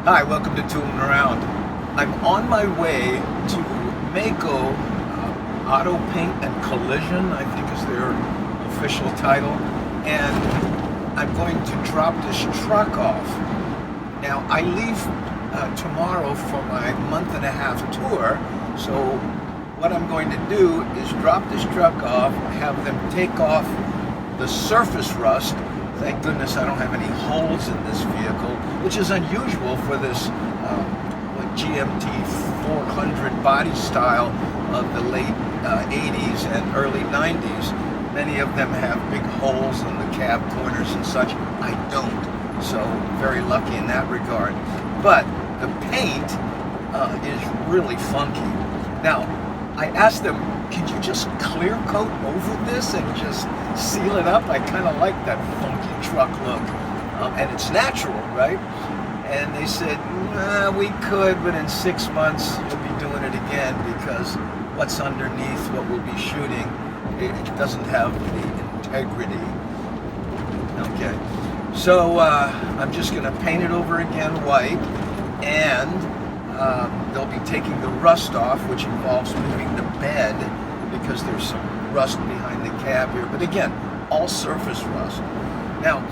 Hi, welcome to Toolin Around. I'm on my way to Maaco Auto Paint and Collision, I think is their official title, and I'm going to drop this truck off. Now, I leave tomorrow for my month-and-a-half tour, so what I'm going to do is drop this truck off, have them take off the surface rust. Thank goodness I don't have any holes in this vehicle, which is unusual for this GMT 400 body style of the late 80s and early 90s. Many of them have big holes in the cab corners and such. I don't, so very lucky in that regard. But the paint is really funky. Now, I asked them, can you just clear coat over this and just seal it up? I kind of like that funky truck look. And it's natural, right? And they said, nah, we could, but in 6 months we'll be doing it again because what's underneath what we'll be shooting, it doesn't have the integrity. Okay, so I'm just gonna paint it over again white, and they'll be taking the rust off, which involves moving the bed because there's some rust behind the cab here. But again, all surface rust. Now,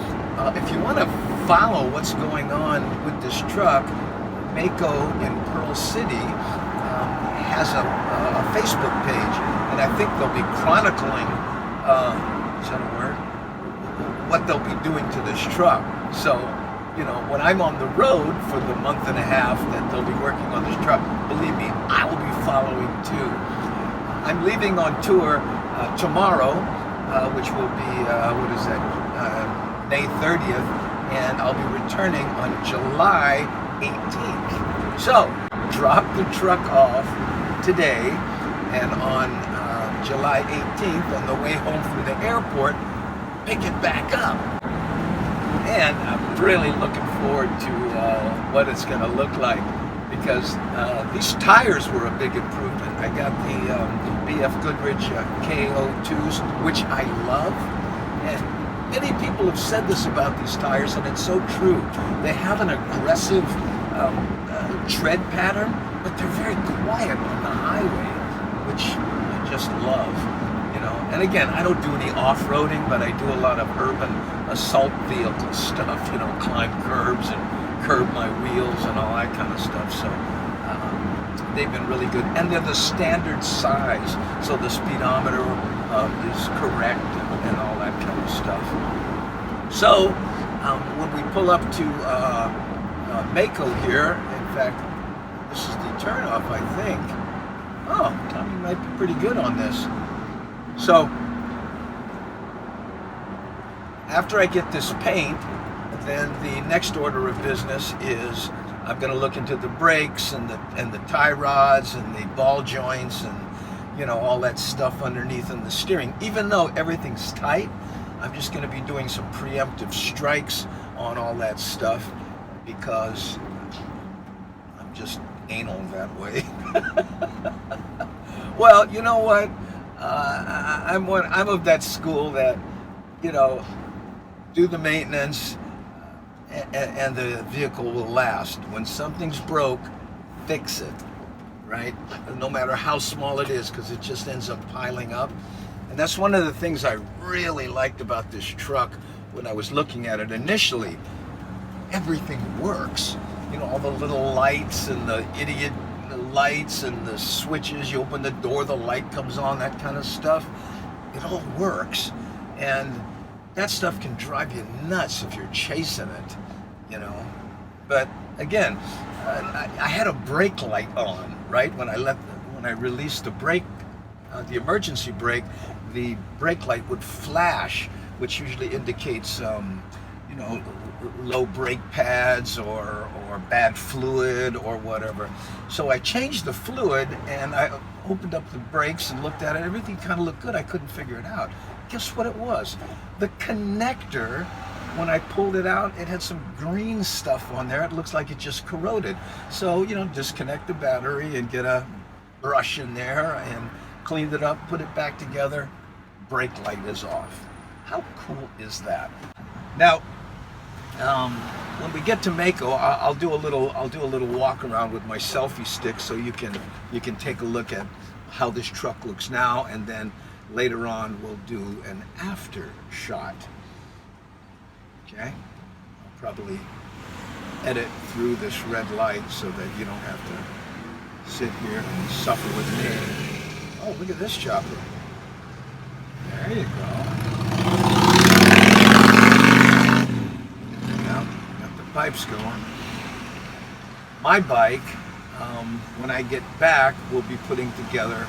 if you want to follow what's going on with this truck, Maaco in Pearl City has a Facebook page, and I think they'll be chronicling, is that a word? What they'll be doing to this truck. So, you know, when I'm on the road for the month and a half that they'll be working on this truck, believe me, I will be following too. I'm leaving on tour tomorrow, which will be, what is that, May 30th, and I'll be returning on July 18th. So, drop the truck off today, and on July 18th, on the way home from the airport, pick it back up. And I'm really looking forward to what it's going to look like, because these tires were a big improvement. I got the BF Goodrich KO2s, which I love, and many people have said this about these tires, and it's so true. They have an aggressive tread pattern, but they're very quiet on the highway, which I just love. You know, and again, I don't do any off-roading, but I do a lot of urban assault vehicle stuff, you know, climb curbs and curb my wheels and all that kind of stuff. So they've been really good, and they're the standard size, so the speedometer is correct and all that kind of stuff. So when we pull up to Maaco here, in fact, this is the turnoff, I think. Oh, Tommy might be pretty good on this. So after I get this paint, then the next order of business is I'm going to look into the brakes and the tie rods and the ball joints and, you know, all that stuff underneath in the steering. Even though everything's tight, I'm just going to be doing some preemptive strikes on all that stuff because I'm just anal that way. Well, you know what? I'm of that school that, you know, do the maintenance and the vehicle will last. When something's broke, fix it, right? No matter how small it is, because it just ends up piling up. And that's one of the things I really liked about this truck when I was looking at it initially. Everything works. You know, all the little lights and the idiot lights and the switches. You open the door, the light comes on, that kind of stuff. It all works. And that stuff can drive you nuts if you're chasing it, you know. But again, I had a brake light on, right? When I released the brake, the emergency brake, the brake light would flash, which usually indicates, you know, low brake pads or bad fluid or whatever. So I changed the fluid and I opened up the brakes and looked at it. Everything kind of looked good. I couldn't figure it out. Guess what it was? The connector, when I pulled it out, it had some green stuff on there. It looks like it just corroded. So, you know, disconnect the battery and get a brush in there and cleaned it up, put it back together. Brake light is off. How cool is that? Now, when we get to Maaco, I'll do a little walk around with my selfie stick, so you can take a look at how this truck looks now, and then later on we'll do an after shot. Okay, I'll probably edit through this red light so that you don't have to sit here and suffer with me. Oh, look at this chopper. There you go. Now, got the pipes going. My bike, when I get back, we'll be putting together,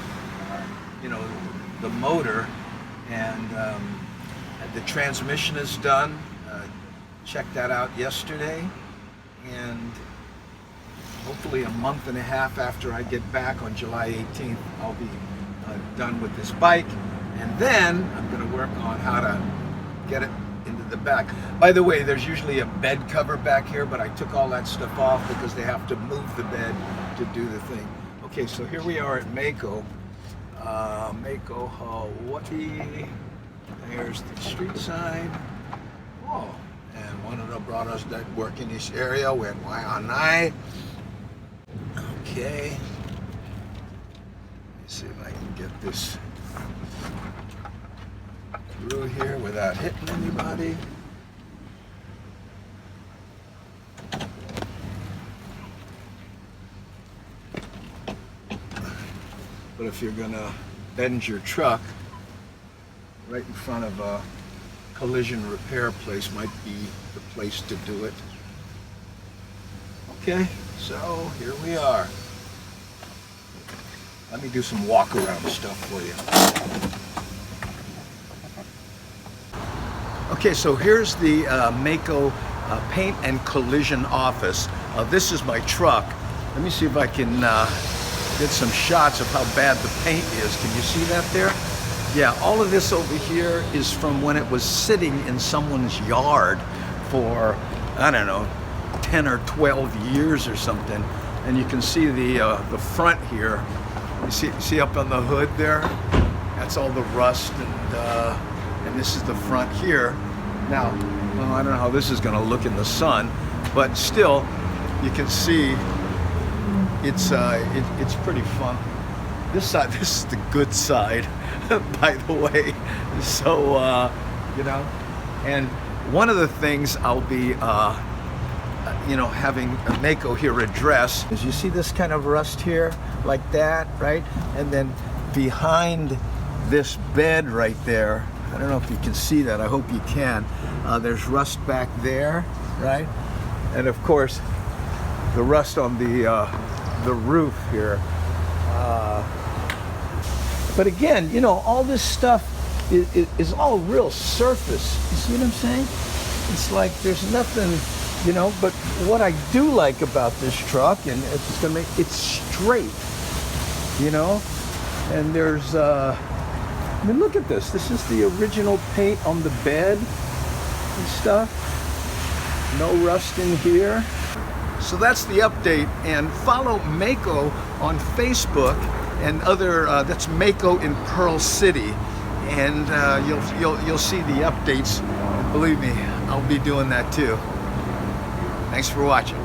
the motor, and the transmission is done. Checked that out yesterday, and hopefully a month and a half after I get back on July 18th, I'll be done with this bike, and then I'm going to work on how to get it into the back. By the way, there's usually a bed cover back here, but I took all that stuff off because they have to move the bed to do the thing. Okay, so here we are at Maaco, Hawaii. There's the street sign. Oh, and one of the brothers that work in this area went Waianai. Okay. Let's see if I can get this through here without hitting anybody. But if you're gonna bend your truck, right in front of a collision repair place might be the place to do it. Okay, so here we are. Let me do some walk around stuff for you. Okay, so here's the Maaco paint and collision office. This is my truck. Let me see if I can get some shots of how bad the paint is. Can you see that there? Yeah, all of this over here is from when it was sitting in someone's yard for, I don't know, 10 or 12 years or something. And you can see the front here. You see up on the hood there? That's all the rust, and this is the front here. Now, well, I don't know how this is going to look in the sun, but still, you can see it's pretty fun. This side, this is the good side, by the way. So, and one of the things I'll be, having Maaco here address is, you see this kind of rust here, like that, right? And then behind this bed right there, I don't know if you can see that, I hope you can, there's rust back there, right? And of course, the rust on the roof here. But again, all this stuff is all real surface. You see what I'm saying? It's like there's nothing, but what I do like about this truck, and it's straight, and there's, I mean, look at this. This is the original paint on the bed and stuff. No rust in here. So that's the update, and follow Maaco on Facebook and other. That's Maaco in Pearl City, and you'll see the updates. Believe me, I'll be doing that too. Thanks for watching.